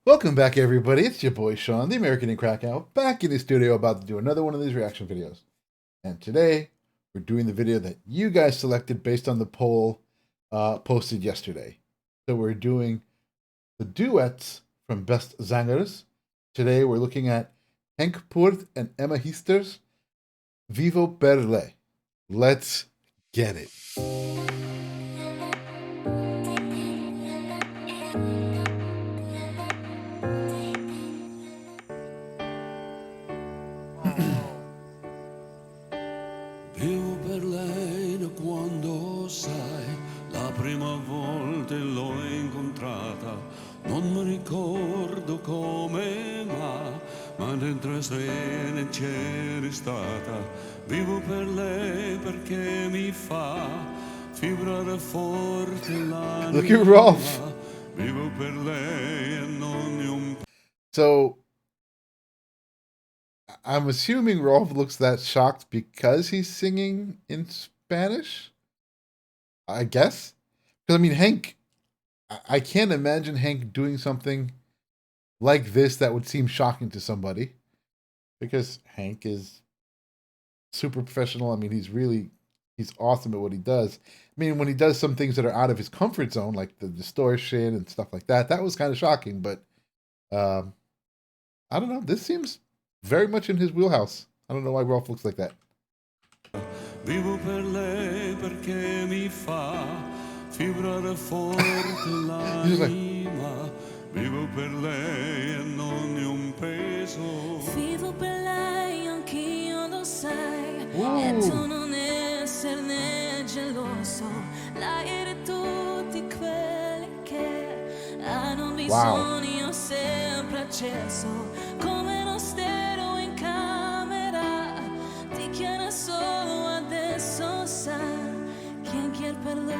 Welcome back, everybody. It's your boy Sean, the American in Krakow, back in the studio about to do another one of these reaction videos. And today, we're doing the video that you guys selected based on the poll posted yesterday. So we're doing the duets from Beste Zangers. Today, we're looking at Henk Poort and Heesters, Vivo Per Lei. Let's get it. Vivo per lei da quando sai, la prima volta l'ho incontrata, non mi ricordo come ma dentro se ne c'eri stata. Vivo per lei perché mi fa vibrare forte l'anima. Look at Rolf. Vivo per lei e non un... So, I'm assuming Rolf looks that shocked because he's singing in Spanish. I guess. Because, I mean, Henk, I can't imagine Henk doing something like this that would seem shocking to somebody. Because Henk is super professional. I mean, he's awesome at what he does. I mean, when he does some things that are out of his comfort zone, like the distortion and stuff like that, that was kind of shocking. But, I don't know. This seems very much in his wheelhouse. I don't know why Rolf looks like that. Vivo per lei perché mi fa vibrare forte l'anima. Vivo per lei e non è un peso. Vivo per lei, anch'io lo sai. E tu non esserne geloso. Lei di tutti quelli che hanno bisogno sempre acceso. Come uno stereo in camera. Ti chiede solo adesso sa. Chi chiede per lui.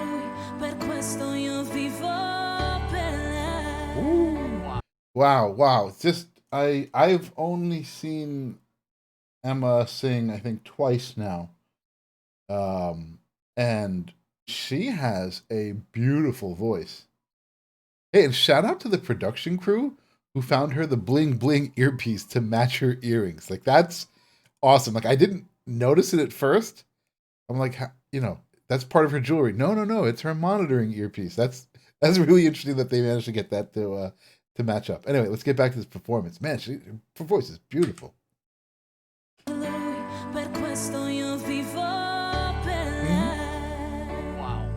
Per questo io vivo per lei. Wow. Just I've only seen Emma sing, I think, twice now. And she has a beautiful voice. Hey, and shout out to the production crew who found her the bling bling earpiece to match her earrings. Like, that's awesome. Like, I didn't notice it at first. I'm like, that's part of her jewelry. No, it's her monitoring earpiece. That's really interesting that they managed to get that to match up. Anyway, let's get back to this performance. Man, her voice is beautiful.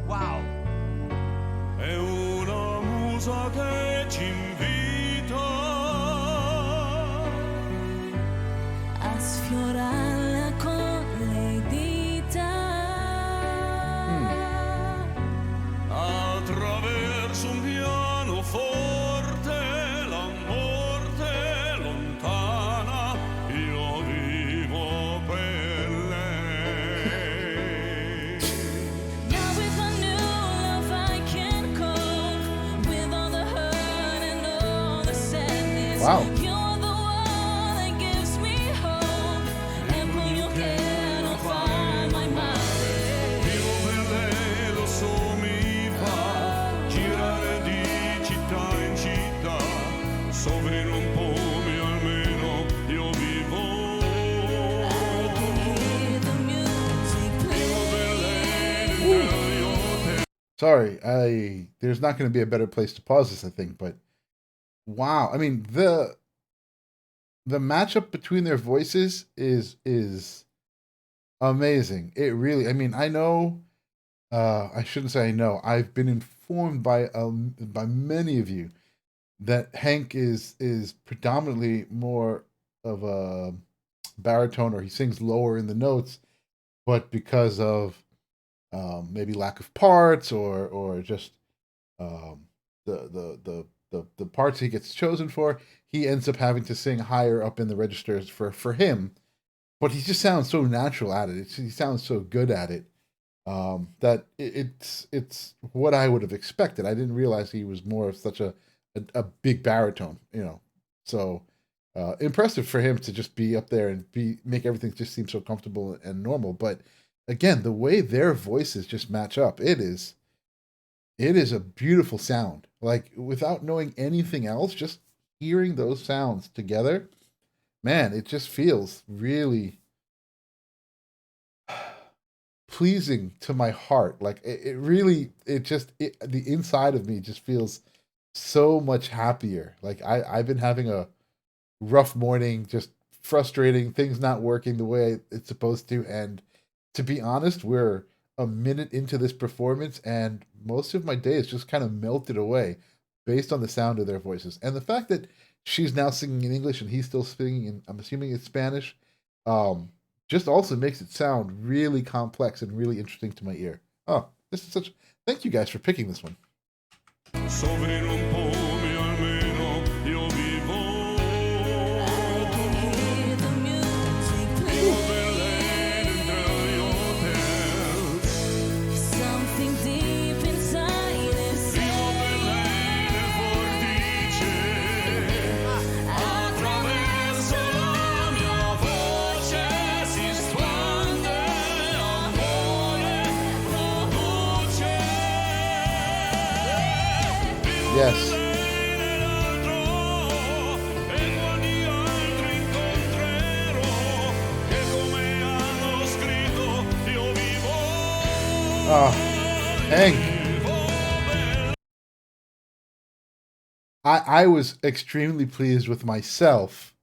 Wow. È una musa che ci invita a sfiorarla con le dita attraverso un pianoforte, la morte lontana, io vivo per lei. Now with my new love I can cope with all the hurt and all the sadness. Wow. You're the one that gives me hope. E poi io quiero farmi male. Vivo per lei, lo so mi fa girare di città in città, soffrire un po' almeno io vivo. I can hear the music play. Sorry, there's not going to be a better place to pause this, I think, but wow. I mean, the matchup between their voices is amazing. It really, I mean, I know, I shouldn't say I know. I've been informed by many of you that Henk is predominantly more of a baritone, or he sings lower in the notes, but because of maybe lack of parts or just the parts he gets chosen for, he ends up having to sing higher up in the registers for him. But he just sounds so natural at it. He sounds so good at it that it's what I would have expected. I didn't realize he was more of such a big baritone, So impressive for him to just be up there and make everything just seem so comfortable and normal. But again, the way their voices just match up, it is a beautiful sound. Like, without knowing anything else, just hearing those sounds together, man, it just feels really pleasing to my heart. Like it really, the inside of me just feels so much happier. Like I've been having a rough morning, just frustrating, things not working the way it's supposed to. And to be honest, we're a minute into this performance, and most of my day is just kind of melted away based on the sound of their voices. And the fact that she's now singing in English and he's still singing in, I'm assuming it's Spanish, just also makes it sound really complex and really interesting to my ear. Oh, this is such. Thank you guys for picking this one. Soffrire un po' mi almeno io vivo. I can hear the music Vivo per play. lei dentro gli hotel. Something deep inside is Vivo per lei nel vortice. Attraverso la mia voce si spande amore produce. Yes. E quali altri incontrerò che come hanno scritto io vivo. Ah, Hank. I was extremely pleased with myself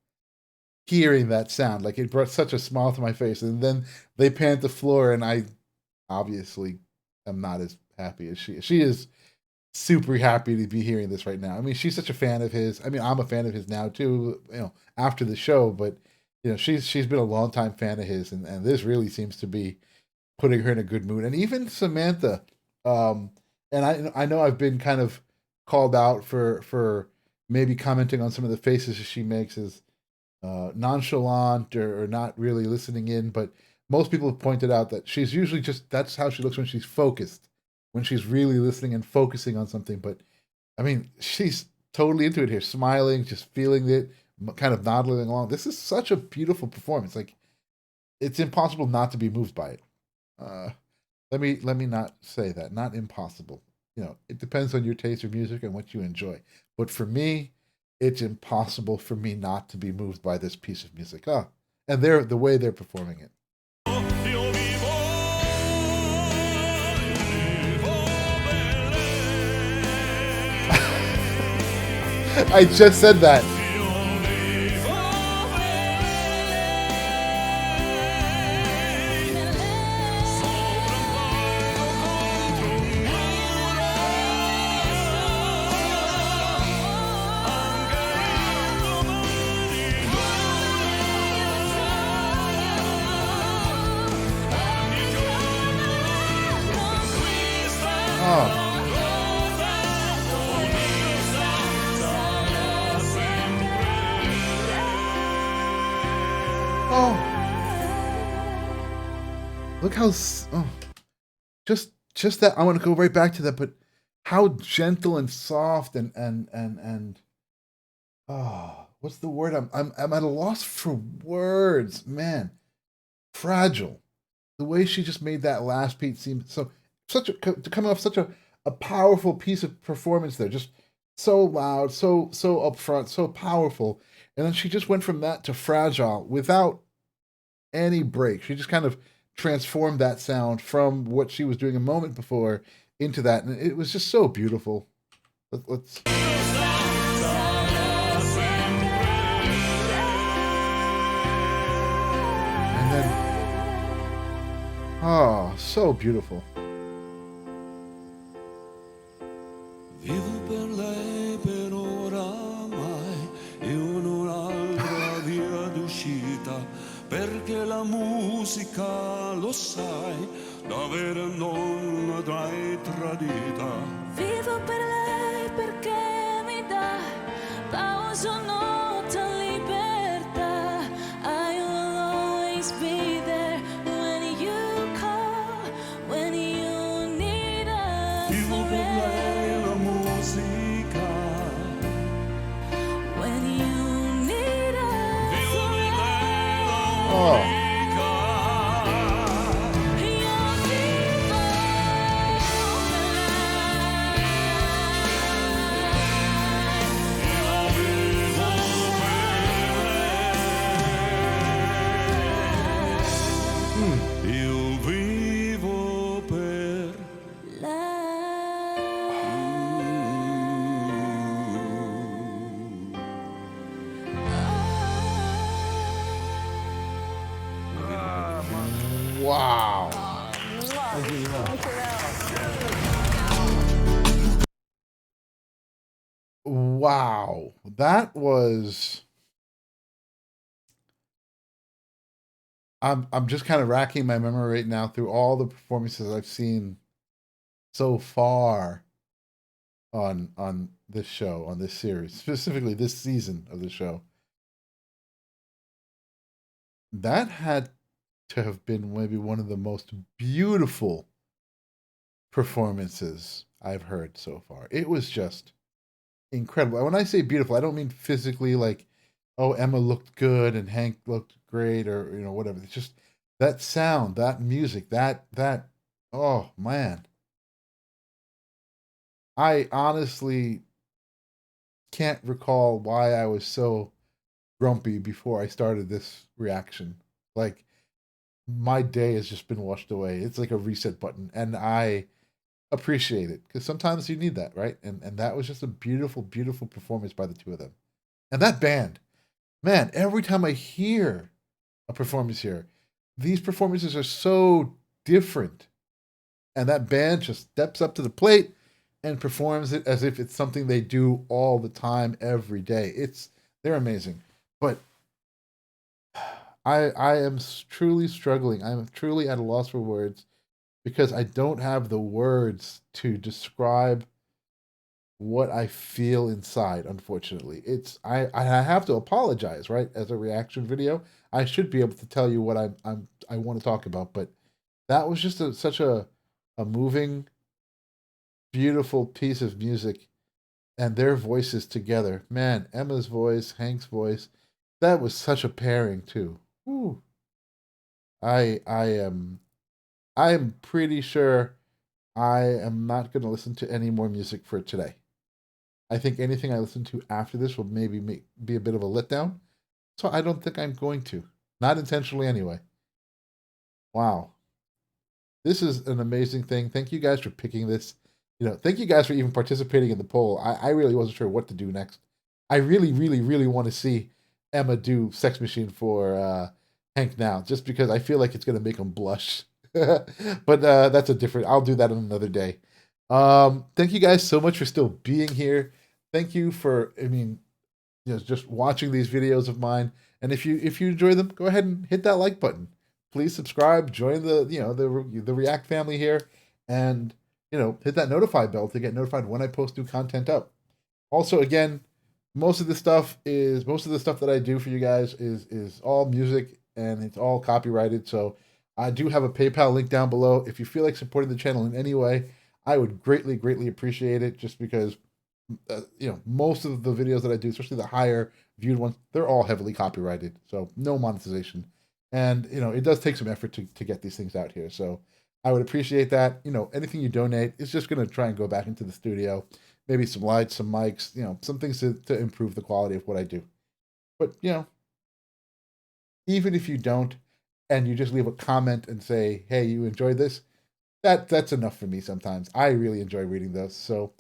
hearing that sound. Like it brought such a smile to my face. And then they panned the floor, and I obviously am not as happy as she is. She is super happy to be hearing this right now. I mean, she's such a fan of his. I mean, I'm a fan of his now too, you know, after the show, but you know, she's been a long time fan of his, and this really seems to be putting her in a good mood. And even Samantha, and I know I've been kind of called out for maybe commenting on some of the faces she makes as nonchalant or not really listening in, but most people have pointed out that she's usually just, that's how she looks when she's focused, when she's really listening and focusing on something. But I mean, she's totally into it here, smiling, just feeling it, kind of nodding along. This is such a beautiful performance. Like, it's impossible not to be moved by it. Let me not say that. Not impossible. You know, it depends on your taste of music and what you enjoy. But for me, it's impossible for me not to be moved by this piece of music. And the way they're performing it. Io vivo, vivo per lei. I just said that. Io vivo per lei. Sopra un palco contro un muro. Anche io domani ogni giorno conquista. Oh. Oh. Look how just that. I want to go right back to that, but how gentle and soft and what's the word? I'm at a loss for words, man. Fragile. The way she just made that last piece seem coming off such a powerful piece of performance there, just so loud, so upfront, so powerful. And then she just went from that to fragile without any break. She just kind of transformed that sound from what she was doing a moment before into that. And it was just so beautiful. Let's. And then, oh, so beautiful. Vivo per lei per oramai e un'altra via d'uscita, perché la musica, lo sai, davvero non l'avrai tradita. Vivo per lei perché mi dà pausa, nota, libertà. I will always be there when you call, when you need us. Vivo per lei la musica. When you need us. Vivo per lei la Oh. musica. Io vivo Wow. Thank you. Wow. That was. I'm just kind of racking my memory right now through all the performances I've seen so far on this show, on this series, specifically this season of the show. That had to have been maybe one of the most beautiful performances I've heard so far. It was just incredible. When I say beautiful, I don't mean physically like, oh, Emma looked good and Hank looked great or whatever. It's just that sound, that music, that oh man. I honestly can't recall why I was so grumpy before I started this reaction. Like my day has just been washed away. It's like a reset button, and I appreciate it because sometimes you need that, right? And that was just a beautiful, beautiful performance by the two of them. And that band, man, every time I hear a performance here, these performances are so different. And that band just steps up to the plate and performs it as if it's something they do all the time, every day. They're amazing. But I am truly struggling. I'm truly at a loss for words because I don't have the words to describe what I feel inside, unfortunately. I have to apologize, right? As a reaction video, I should be able to tell you what I want to talk about, but that was just such a moving, beautiful piece of music, and their voices together. Man, Emma's voice, Hank's voice, that was such a pairing too. Whew. I am pretty sure I am not going to listen to any more music for today. I think anything I listen to after this will maybe be a bit of a letdown. So I don't think I'm going to. Not intentionally anyway. Wow. This is an amazing thing. Thank you guys for picking this. Thank you guys for even participating in the poll. I really wasn't sure what to do next. I really, really, really want to see Emma do Sex Machine for Hank now, just because I feel like it's going to make him blush. But that's I'll do that on another day. Thank you guys so much for still being here. Thank you for, just watching these videos of mine. And if you enjoy them, go ahead and hit that like button. Please subscribe, join the React family here, and hit that notify bell to get notified when I post new content up. Also, again, most of the stuff that I do for you guys is all music and it's all copyrighted. So I do have a PayPal link down below. If you feel like supporting the channel in any way, I would greatly, greatly appreciate it, just because most of the videos that I do, especially the higher viewed ones, they're all heavily copyrighted, so no monetization. And it does take some effort to get these things out here, so I would appreciate that. Anything you donate is just going to try and go back into the studio, maybe some lights, some mics, some things to improve the quality of what I do. But even if you don't, and you just leave a comment and say, hey, you enjoyed this, that's enough for me sometimes. I really enjoy reading those. So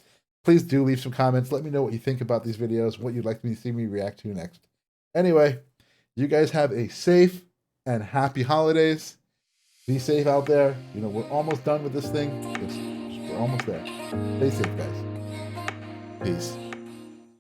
please do leave some comments. Let me know what you think about these videos, what you'd like me to see me react to next. Anyway, you guys have a safe and happy holidays. Be safe out there. We're almost done with this thing. We're almost there. Stay safe, guys. Peace.